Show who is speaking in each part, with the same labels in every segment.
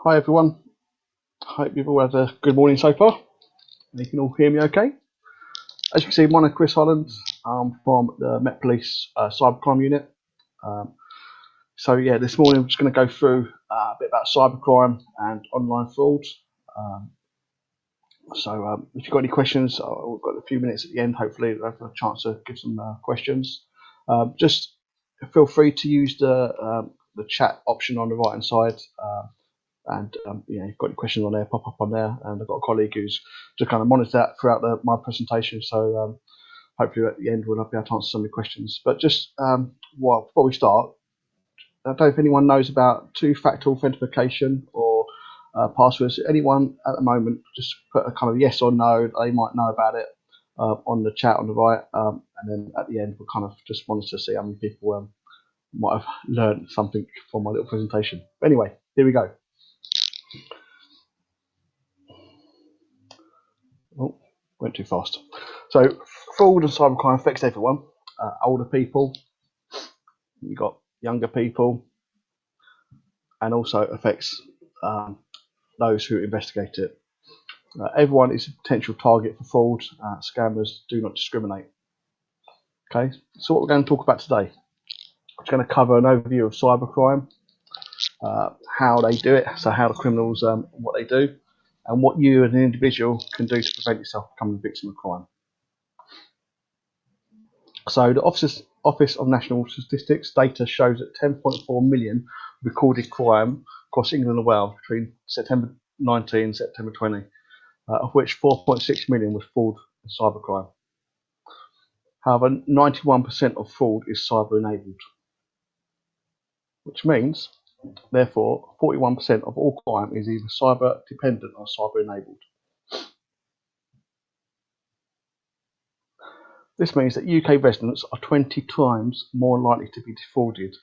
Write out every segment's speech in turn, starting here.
Speaker 1: Hi everyone, hope you've all had a good morning so far. You can all hear me okay. As you can see, my name is Chris Holland. I'm from the Met Police Cybercrime Unit. Um, this morning I'm just going to go through a bit about cybercrime and online fraud. Um, if you've got any questions, we've got a few minutes at the end. Hopefully, we'll have a chance to give some questions. Just feel free to use the chat option on the right hand side. You've got any questions on there, pop up on there, and I've got a colleague who's to kind of monitor that throughout my presentation. Hopefully at the end we'll be able to answer some of the questions. But before we start, I don't know if anyone knows about two-factor authentication or passwords. Anyone at the moment, just put a kind of yes or no. They might know about it on the chat on the right, and then at the end we'll kind of just wanted to see how many people might have learned something from my little presentation. But anyway, here we go. Oh, went too fast. So fraud and cybercrime affects everyone. Older people, you've got younger people, and also affects um, those who investigate it. Everyone is a potential target for fraud. Scammers do not discriminate. Okay, so what we're going to talk about today, we're going to cover an overview of cybercrime, how they do it, so how the criminals, what they do, and what you as an individual can do to prevent yourself becoming a victim of crime. So the Office of National Statistics data shows that 10.4 million recorded crime across England and Wales between September 19 and September 20, of which 4.6 million was fraud and cybercrime. However, 91% of fraud is cyber enabled, which means, therefore, 41% of all crime is either cyber dependent or cyber enabled. This means that UK residents are 20 times more likely to be defrauded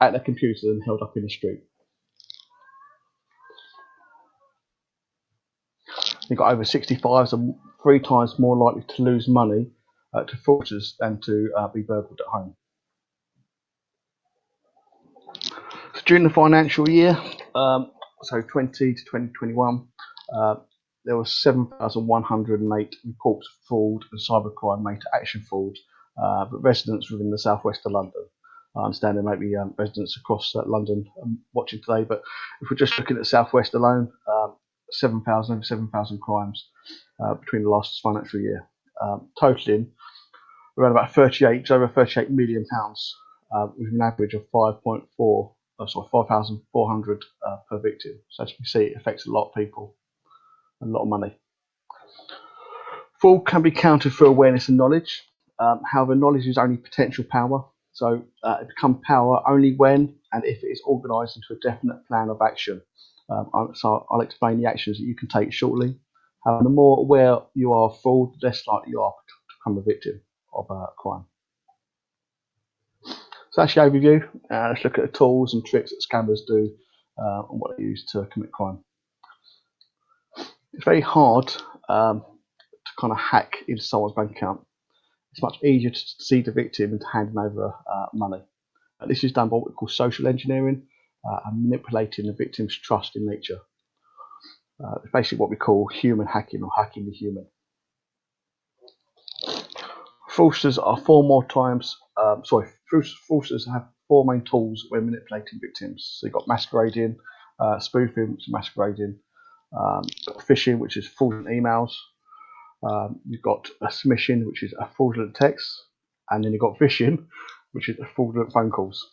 Speaker 1: at their computer than held up in the street. You've got over 65s are 3 times more likely to lose money to fraudsters than to be burgled at home. So during the financial year, so 20 to 2021, there were 7,108 reports of fraud and cybercrime made to action fraud, but residents within the southwest of London. I understand there may be residents across London watching today, but if we're just looking at the southwest alone, over 7,000 crimes between the last financial year, totaling around about over 38 million pounds, with an average of 5,400 per victim. So as you can see, it affects a lot of people and a lot of money. Fraud can be countered through awareness and knowledge. However, knowledge is only potential power. So it becomes power only when and if it is organised into a definite plan of action. So I'll explain the actions that you can take shortly. However, the more aware you are of fraud, the less likely you are to become a victim of crime. So that's the overview. Let's look at the tools and tricks that scammers do and what they use to commit crime. It's very hard to kind of hack into someone's bank account. It's much easier to deceive the victim into handing over money. This is done by what we call social engineering and manipulating the victim's trust in nature. It's basically what we call human hacking or hacking the human. Fraudsters have four main tools when manipulating victims. So you've got masquerading, spoofing, which is masquerading, phishing, which is fraudulent emails. You've got a smishing, which is a fraudulent text, and then you've got phishing, which is a fraudulent phone calls.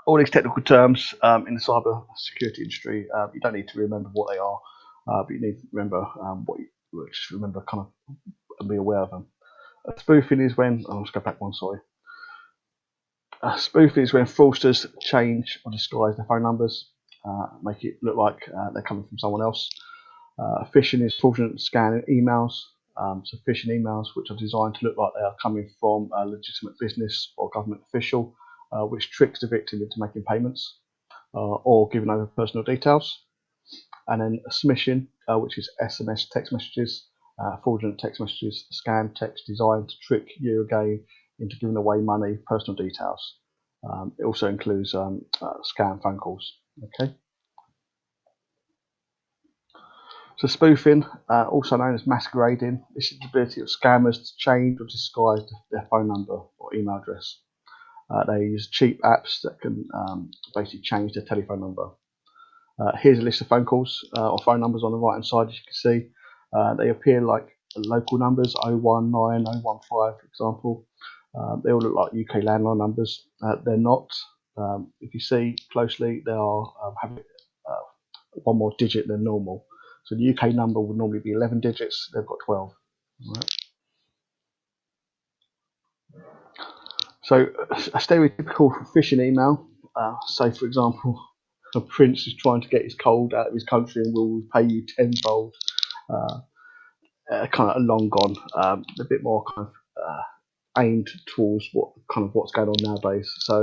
Speaker 1: All these technical terms in the cyber security industry, you don't need to remember what they are, but you need to remember just remember kind of and be aware of them. Spoofing is when, let's go back one, sorry. Spoofing is when fraudsters change or disguise their phone numbers, make it look like they're coming from someone else. Phishing is fraudulent scan emails, so phishing emails which are designed to look like they are coming from a legitimate business or government official, which tricks the victim into making payments or giving over personal details. And then smishing, which is SMS text messages, fraudulent text messages, scam text designed to trick you again into giving away money, personal details. It also includes scam phone calls. Okay. So spoofing, also known as masquerading, this is the ability of scammers to change or disguise their phone number or email address. They use cheap apps that can basically change their telephone number. Here's a list of phone calls or phone numbers on the right hand side, as you can see. They appear like local numbers, 019, 015, for example. They all look like UK landline numbers. They're not. If you see closely, they are having one more digit than normal. So the UK number would normally be 11 digits, they've got 12. Right. So a stereotypical phishing email, say for example, a prince is trying to get his gold out of his country and will pay you tenfold. Kind of long gone, a bit more kind of aimed towards what's going on nowadays. So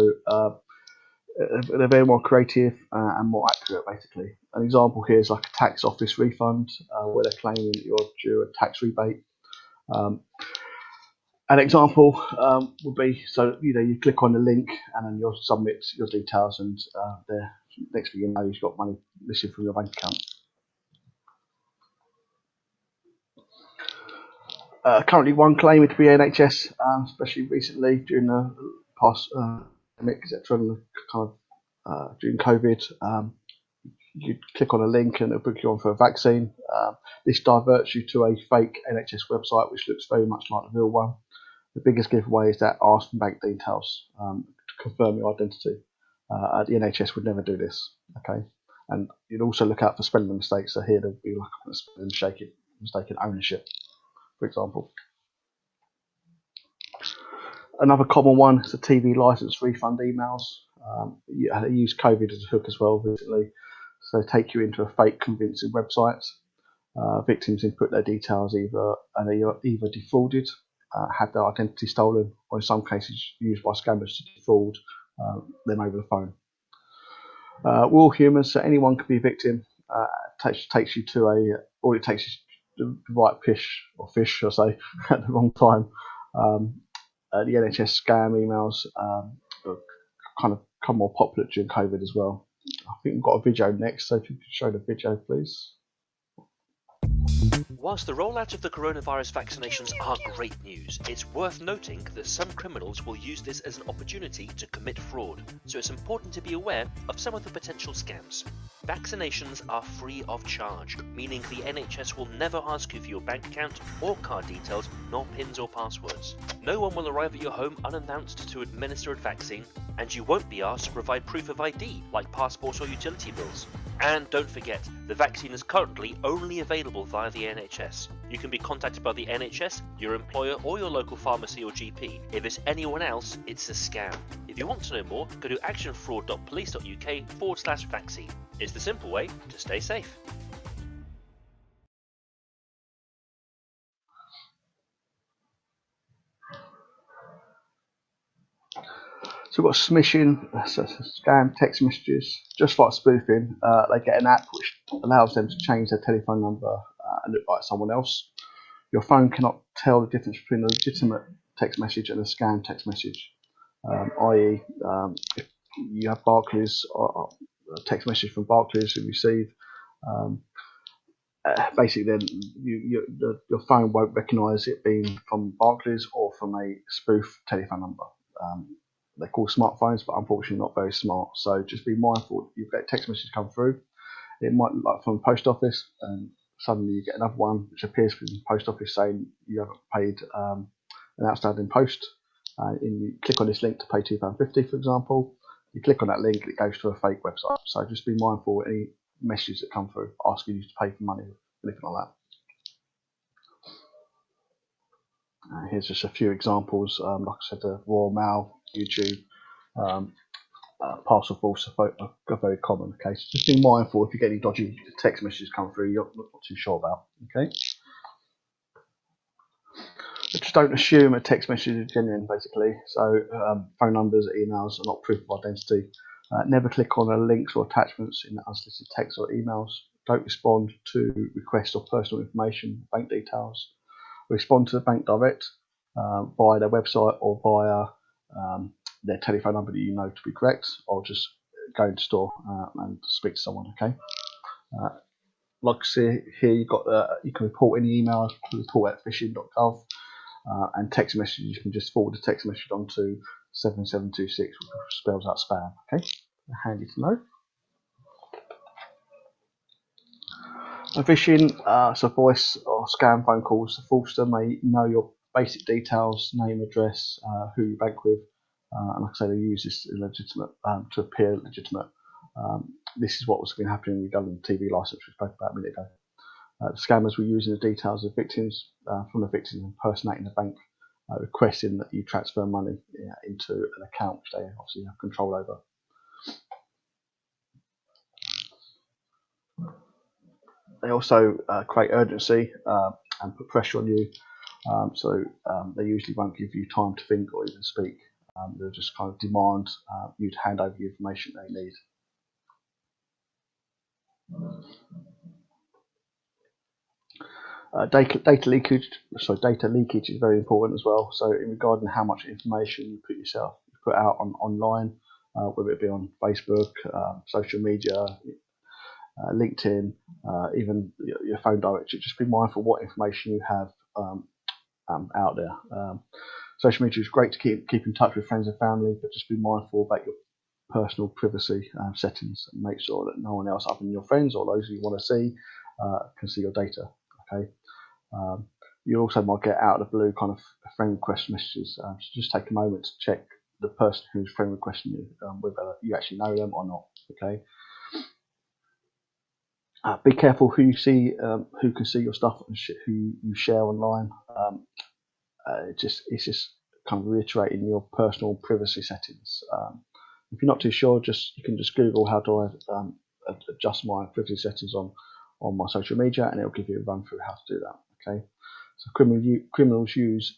Speaker 1: they're very more creative and more accurate, basically. An example here is like a tax office refund, where they're claiming that you're due a tax rebate. An example would be, so you click on the link and then you'll submit your details, and the next thing you know, you've got money missing from your bank account. Currently, one claiming to be NHS, especially recently during the past pandemic, etc., and kind of during COVID. You click on a link and it'll book you on for a vaccine. This diverts you to a fake NHS website, which looks very much like the real one. The biggest giveaway is that ask for bank details to confirm your identity. The NHS would never do this. Okay, and you'd also look out for spelling mistakes. So here there'll be like a mistaken ownership, for example. Another common one is the TV license refund emails. They use COVID as a hook as well recently. So they take you into a fake convincing website. Victims input their details and they are either defrauded, had their identity stolen, or in some cases used by scammers to defraud them over the phone. We're all humans, so anyone can be a victim. Takes you to all it takes is the right fish, I say, at the wrong time. The NHS scam emails kind of become more popular during COVID as well. I think we've got a video next, so if you could show the video, please.
Speaker 2: Whilst the rollout of the coronavirus vaccinations are great news, it's worth noting that some criminals will use this as an opportunity to commit fraud, so it's important to be aware of some of the potential scams. Vaccinations are free of charge, meaning the NHS will never ask you for your bank account or card details, nor PINs or passwords. No one will arrive at your home unannounced to administer a vaccine, and you won't be asked to provide proof of ID like passports or utility bills. And don't forget, the vaccine is currently only available via the NHS. You can be contacted by the NHS, your employer, or your local pharmacy or GP. If it's anyone else, it's a scam. If you want to know more, go to actionfraud.police.uk/vaccine. It's the simple way to stay safe.
Speaker 1: So we've got smishing, scam text messages, just like spoofing. They get an app which allows them to change their telephone number and look like someone else. Your phone cannot tell the difference between a legitimate text message and a scam text message. I.e., if you have Barclays or a text message from Barclays you receive, basically then your phone won't recognise it being from Barclays or from a spoof telephone number. They're called smartphones, but unfortunately not very smart. So just be mindful. You get a text message come through. It might look like from the post office, and suddenly you get another one which appears from the post office saying you haven't paid an outstanding post. And you click on this link to pay £2.50, for example. You click on that link, it goes to a fake website. So just be mindful of any messages that come through asking you to pay for money or anything like that. Here's just a few examples. Like I said, the Royal Mail, YouTube, parcel force are very common. Okay, so just be mindful if you get any dodgy text messages come through you're not too sure about. Okay, but just don't assume a text message is genuine. Basically, so phone numbers, emails are not proof of identity. Never click on links or attachments in unsolicited texts or emails. Don't respond to requests or personal information, bank details. Respond to the bank direct via their website or via their telephone number that you know to be correct, or just go into store and speak to someone. Okay. Like I see here, you've got you can report any email, report at phishing.gov, and text messages. You can just forward the text message onto 7726, which spells out spam. Okay, handy to know. Phishing, so voice or scam phone calls. The fraudster may know your basic details, name, address, who you bank with, and like I say, they use this legitimate to appear legitimate. This is what was been happening with the government TV license we spoke about a minute ago. The scammers were using the details of victims from the victims impersonating the bank, requesting that you transfer money into an account which they obviously have control over. They also create urgency and put pressure on you. They usually won't give you time to think or even speak. They'll just kind of demand you to hand over the information they need. Data leakage is very important as well. So, in regarding how much information you put out online, whether it be on Facebook, social media, LinkedIn, even your phone directory, just be mindful what information you have out there. Social media is great to keep in touch with friends and family, but just be mindful about your personal privacy settings and make sure that no one else other than your friends or those you want to see can see your data. Okay. You also might get out of the blue kind of friend request messages. So just take a moment to check the person who's friend requesting you, whether you actually know them or not. Okay. Be careful who you see, who can see your stuff and who you share online. It's just kind of reiterating your personal privacy settings. If you're not too sure, you can just Google how do I adjust my privacy settings on my social media, and it'll give you a run through how to do that. Okay. So criminals use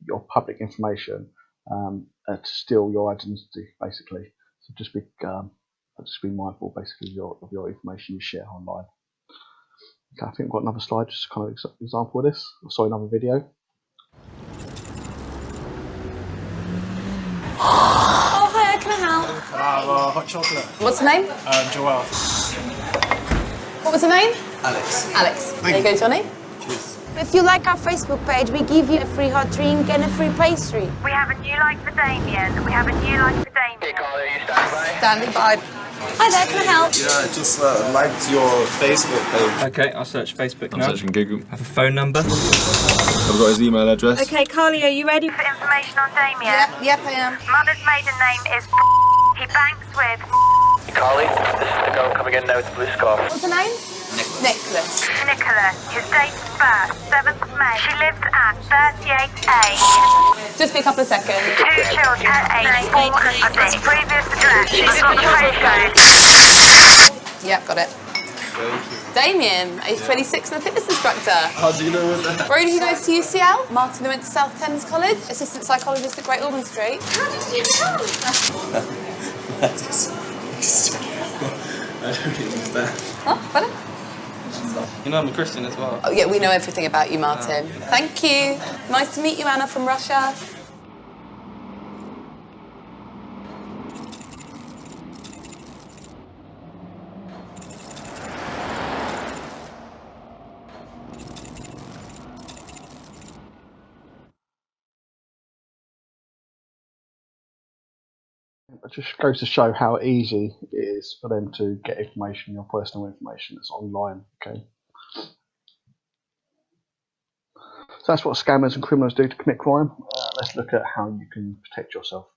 Speaker 1: your public information to steal your identity, basically. So just be mindful, basically, of your information you share online. Okay, I think we've got another slide, just kind of example of this. Sorry, another video.
Speaker 3: Oh, hi, can I help?
Speaker 4: Can I have hot chocolate?
Speaker 3: What's the name?
Speaker 4: Joelle.
Speaker 3: What was the name?
Speaker 4: Alex.
Speaker 3: Alex. There you go, Johnny.
Speaker 4: Cheers.
Speaker 5: If you like our Facebook page, we give you a free hot drink and a free pastry.
Speaker 6: We have a new like for Damien. We have a new like for Damien.
Speaker 7: Hey, Carly, are you standing by?
Speaker 3: Standing by. Hi there, can I help?
Speaker 4: Yeah, I just liked your Facebook page.
Speaker 8: Okay, I'll search Facebook
Speaker 9: I'm
Speaker 8: now.
Speaker 9: searching Google.
Speaker 8: Have a phone number.
Speaker 9: I've got his email address.
Speaker 6: Okay, Carly, are you ready for information on Damien?
Speaker 3: Yep, I am.
Speaker 6: Mother's maiden name is He banks with
Speaker 7: Carly, this is the girl coming in now with the blue scarf.
Speaker 3: What's the name? Nicholas.
Speaker 6: Nicholas. His date of birth, 7th May. She lives at 38A.
Speaker 3: Just be a couple of seconds.
Speaker 6: 2 children at age 4 and 6. Previous address. She's got the postcode.
Speaker 3: Yep, got it. Damien, age 26 and a fitness instructor.
Speaker 4: How do you know that?
Speaker 3: Brody goes to UCL. Martin went to South Thames College. Assistant psychologist at Great Ormond Street.
Speaker 5: How did you know?
Speaker 4: That is... I don't understand.
Speaker 3: Oh, pardon?
Speaker 8: You know I'm a Christian as well.
Speaker 3: Oh, yeah, we know everything about you, Martin. Thank you. Nice to meet you, Anna from Russia.
Speaker 1: It just goes to show how easy it is for them to get information, your personal information that's online. Okay. So that's what scammers and criminals do to commit crime. Let's look at how you can protect yourself.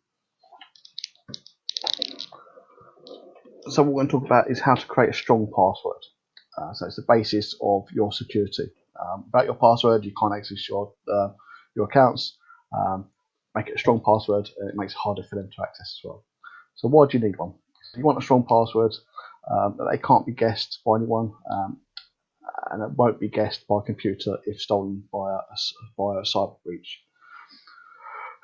Speaker 1: So what we're going to talk about is how to create a strong password. So it's the basis of your security. Without your password, you can't access your accounts. Make it a strong password, and it makes it harder for them to access as well. So why do you need one? You want a strong password that they can't be guessed by anyone, and it won't be guessed by a computer if stolen by a cyber breach.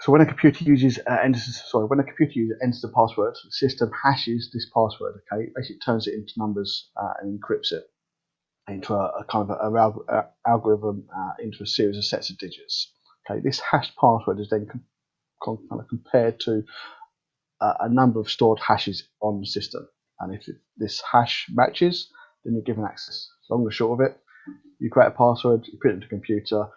Speaker 1: So when a computer user enters the password, the system hashes this password. Okay, it basically turns it into numbers and encrypts it into a kind of a algorithm into a series of sets of digits. Okay, this hashed password is then kind of compared to a number of stored hashes on the system, and if this hash matches, then you're given access. Long and short of it, you create a password, you put it into a computer.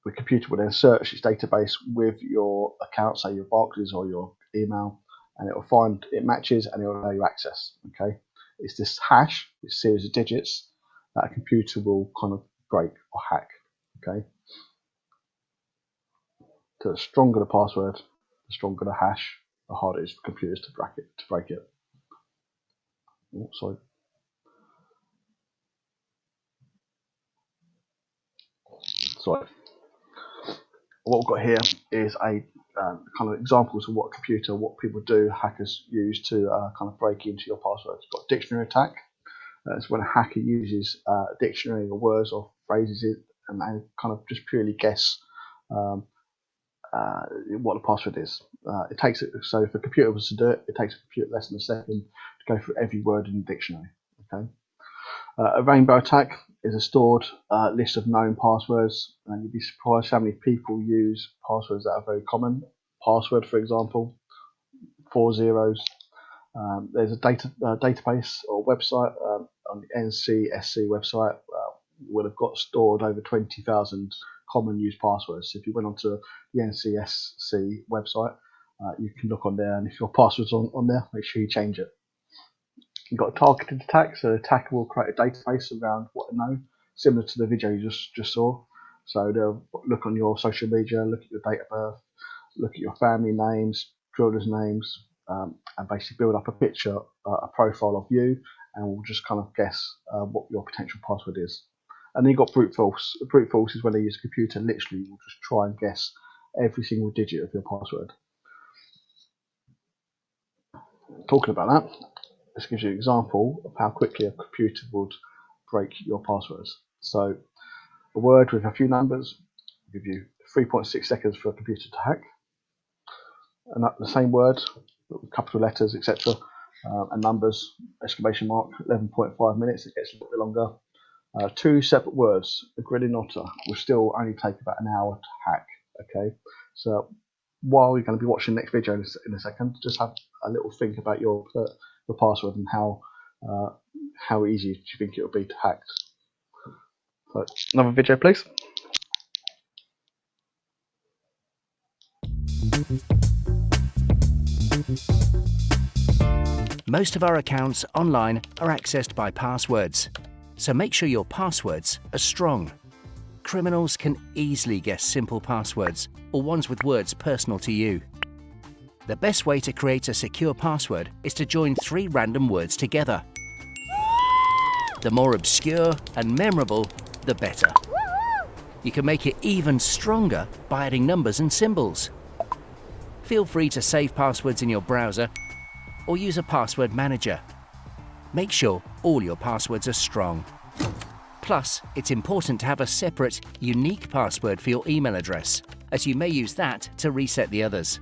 Speaker 1: The computer will then search its database with your account, say your Barclays or your email, and it will find it matches and it will allow you access. Okay, it's this hash, this series of digits, that a computer will kind of break or hack. Okay, so the stronger the password, the stronger the hash, the harder it is for computers to break it. Oh, sorry. Sorry. What we've got here is a kind of examples of what people do, hackers use to kind of break into your passwords. We've got dictionary attack. It's when a hacker uses a dictionary or words or phrases and they kind of just purely guess what the password is. It takes it, so if a computer was to do it, it takes a computer less than a second to go through every word in the dictionary. Okay. A rainbow attack is a stored list of known passwords, and you'd be surprised how many people use passwords that are very common. Password, for example, 4 zeros. There's a database or website on the NCSC website would have got stored over 20,000 common used passwords. So if you went onto the NCSC website, you can look on there, and if your password's on there, make sure you change it. You've got a targeted attack, so the attacker will create a database around what they know, similar to the video you just saw. So they'll look on your social media, look at your date of birth, look at your family names, children's names, and basically build up a picture, a profile of you, and we'll just kind of guess what your potential password is. And then you've got brute force. Brute force is when they use a computer, literally will just try and guess every single digit of your password. Talking about that, this gives you an example of how quickly a computer would break your passwords. So a word with a few numbers will give you 3.6 seconds for a computer to hack. And the same word, a couple of letters, etc., and numbers, exclamation mark, 11.5 minutes. It gets a little bit longer. 2 separate words, a grilling otter, will still only take about an hour to hack. Okay, so while you're going to be watching the next video in a second, just have a little think about your password and how easy do you think it will be to hack. So, another video, please.
Speaker 10: Most of our accounts online are accessed by passwords, so make sure your passwords are strong. Criminals can easily guess simple passwords or ones with words personal to you. The best way to create a secure password is to join 3 random words together. The more obscure and memorable, the better. You can make it even stronger by adding numbers and symbols. Feel free to save passwords in your browser or use a password manager. Make sure all your passwords are strong. Plus, it's important to have a separate, unique password for your email address, as you may use that to reset the others.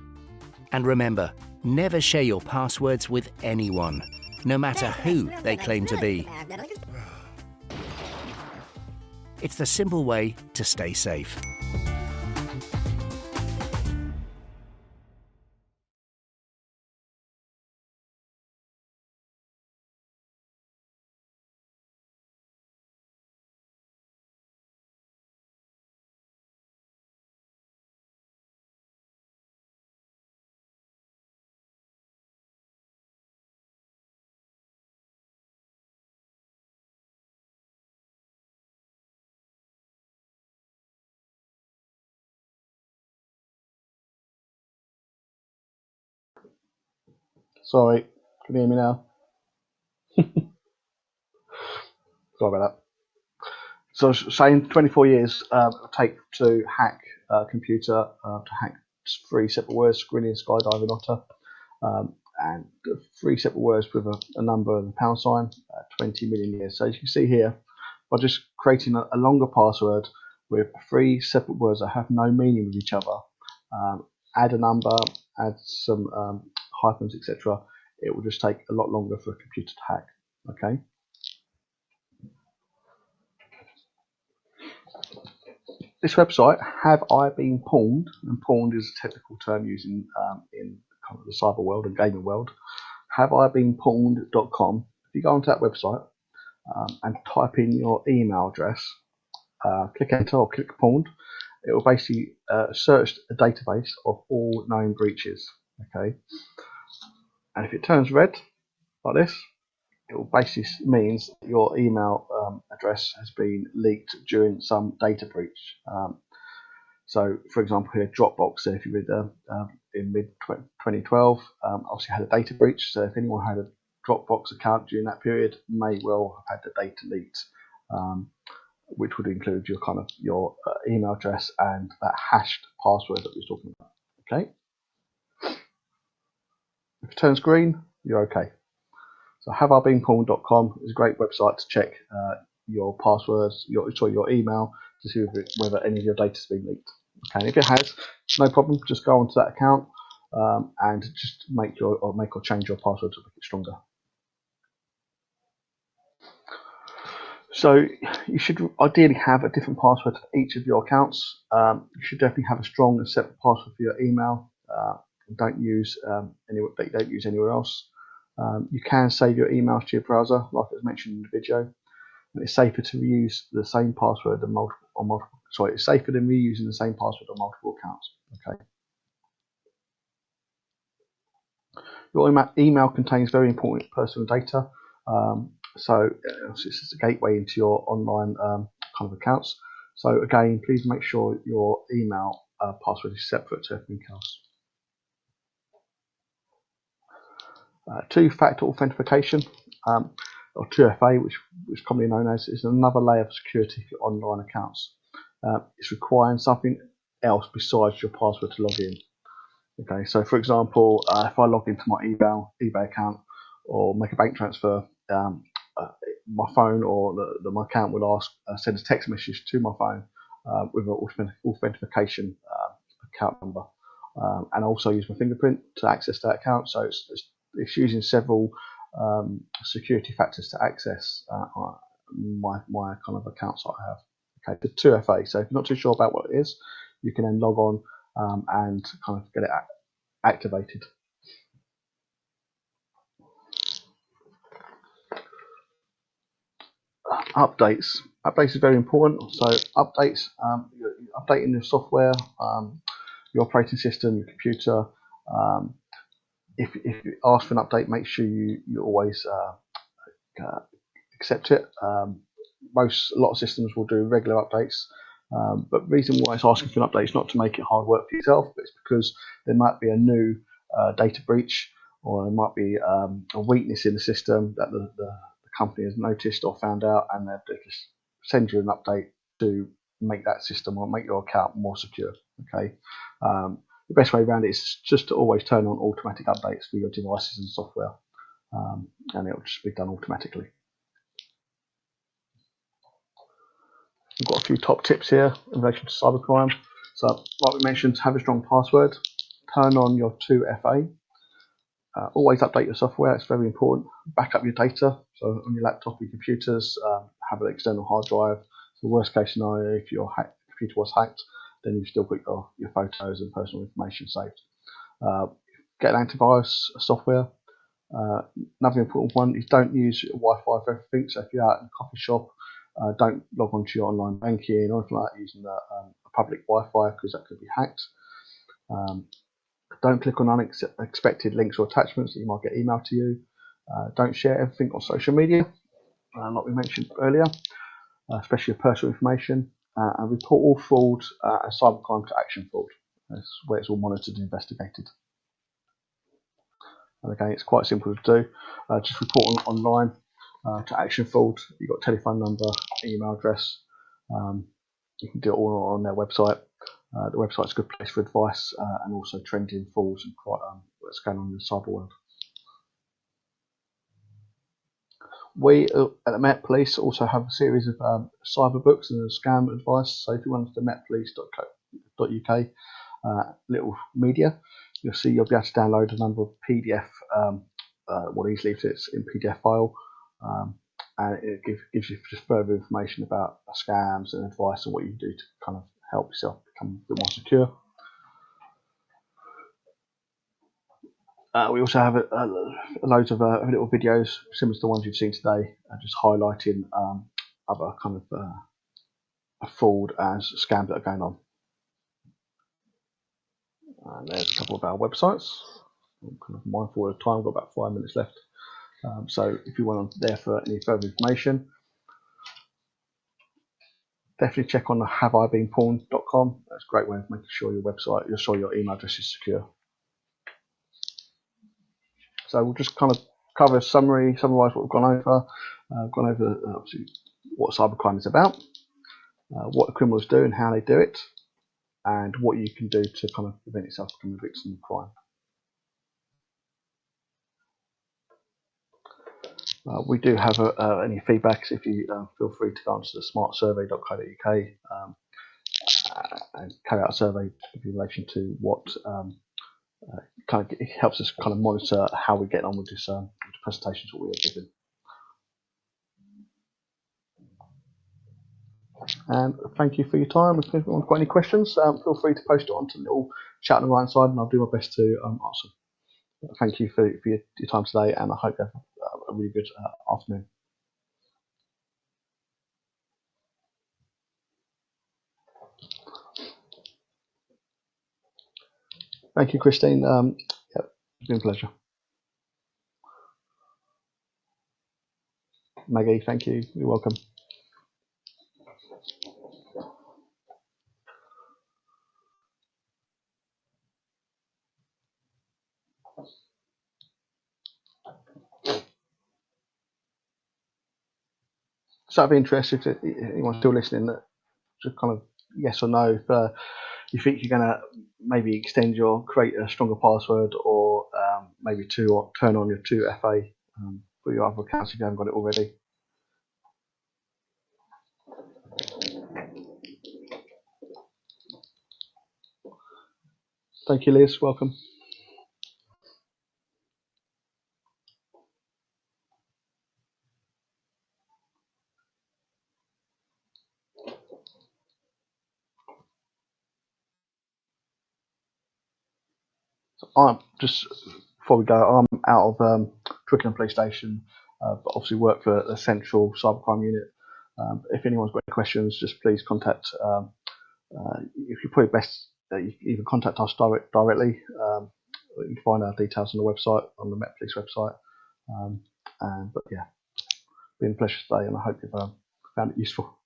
Speaker 10: And remember, never share your passwords with anyone, no matter who they claim to be. It's the simple way to stay safe.
Speaker 1: Sorry, can you hear me now? Sorry about that. So I was saying 24 years it will take to hack a computer, to hack 3 separate words, grilling, skydiving, otter, and 3 separate words with a number and a pound sign, 20 million years. So as you can see here, by just creating a longer password with 3 separate words that have no meaning with each other, add a number, add some hyphens, etc., it will just take a lot longer for a computer to hack. Okay. This website, Have I Been Pawned? And pawned is a technical term used in kind of the cyber world and gaming world. HaveIBeenPawned.com. If you go onto that website and type in your email address, click enter or click pawned, it will basically search a database of all known breaches. Okay, and if it turns red like this, it will basically means that your email address has been leaked during some data breach. So, for example, here Dropbox. So if you read in mid 2012, obviously had a data breach. So if anyone had a Dropbox account during that period, may well have had the data leaked, which would include your kind of your email address and that hashed password that we were talking about. Okay. If it turns green, you're okay. So HaveIBeenPawned.com is a great website to check your passwords, your email, to see whether any of your data has been leaked. Okay, and if it has, no problem. Just go onto that account and just make or change your password to make it stronger. So you should ideally have a different password for each of your accounts. You should definitely have a strong and separate password for your email. Don't use anywhere else. You can save your emails to your browser, like it was mentioned in the video. And it's safer to reuse the same password on multiple. Sorry, it's safer than reusing the same password on multiple accounts. Okay. Your email contains very important personal data. So this is a gateway into your online kind of accounts. So again, please make sure your email password is separate to everything else. Two-factor authentication, or 2FA, which is commonly known as, is another layer of security for online accounts. It's requiring something else besides your password to log in. Okay, so for example, if I log into my eBay account or make a bank transfer, my phone or my account will ask send a text message to my phone with an authentication account number, and also use my fingerprint to access that account. So it's using several security factors to access my kind of accounts that I have. Okay, the 2FA. So if you're not too sure about what it is, you can then log on and kind of get it activated. Updates. Updates is very important. So updates, you're updating your software, your operating system, your computer. If you ask for an update, make sure you always accept it. A lot of systems will do regular updates, but the reason why it's asking for an update is not to make it hard work for yourself, but it's because there might be a new data breach, or there might be a weakness in the system that the company has noticed or found out, and they just send you an update to make that system or make your account more secure. Okay. The best way around it is just to always turn on automatic updates for your devices and software, and it will just be done automatically. We've got a few top tips here in relation to cybercrime. So, like we mentioned, have a strong password, turn on your 2FA, always update your software, it's very important. Back up your data, so on your laptop, your computers, have an external hard drive. So, worst case scenario, if your computer was hacked, then you've still got your photos and personal information saved. Get an antivirus software. Another important one is don't use Wi-Fi for everything. So if you're out in a coffee shop, don't log on to your online banking or anything like that using a public Wi-Fi, because that could be hacked. Don't click on unexpected links or attachments that you might get emailed to you. Don't share everything on social media, like we mentioned earlier, especially your personal information. And report all fraud and cybercrime to Action Fraud. That's where it's all monitored and investigated. And again, it's quite simple to do. Just report online to Action Fraud. You've got telephone number, email address. You can do it all on their website. The website's a good place for advice and also trending frauds and what's going on in the cyber world. We at the Met Police also have a series of cyber books and scam advice. So if you went to metpolice.co.uk little media, you'll be able to download a number of PDF, these leaflets in PDF file, and it gives you just further information about scams and advice on what you can do to kind of help yourself become a bit more secure. We also have loads of little videos similar to the ones you've seen today, just highlighting other kind of fraud and scams that are going on. And there's a couple of our websites. I'm kind of mindful of time, we've got about 5 minutes left. So if you want on there for any further information, definitely check on the haveibeenpawned.com. That's a great way of making sure your website, your email address is secure. So we'll just kind of cover a summarize what we've gone over. Gone over obviously what cybercrime is about, what the criminals do and how they do it, and what you can do to kind of prevent yourself from becoming a victim of crime. We do have any feedbacks. If you feel free to go onto the smartsurvey.co.uk and carry out a survey in relation to what kind of it helps us kind of monitor how we're getting on with this with the presentations that we are giving. And thank you for your time. If anyone's got any questions, feel free to post it onto the little chat on the right side, and I'll do my best to answer. Thank you for your time today, and I hope you have a really good afternoon. Thank you, Christine. Yeah, it's been a pleasure. Maggie, thank you. You're welcome. So I'd be interested if anyone's still listening, just kind of yes or no, if you think you're going to maybe create a stronger password, or maybe turn on your 2FA for your other accounts if you haven't got it already. Thank you, Liz. Welcome. I'm just before we go, I'm out of Twickenham Police Station, but obviously work for the Central Cybercrime Unit. If anyone's got any questions, just please contact. If you're probably best, you can even contact us directly. You can find our details on the website, on the Met Police website. But yeah, it's been a pleasure today, and I hope you've found it useful.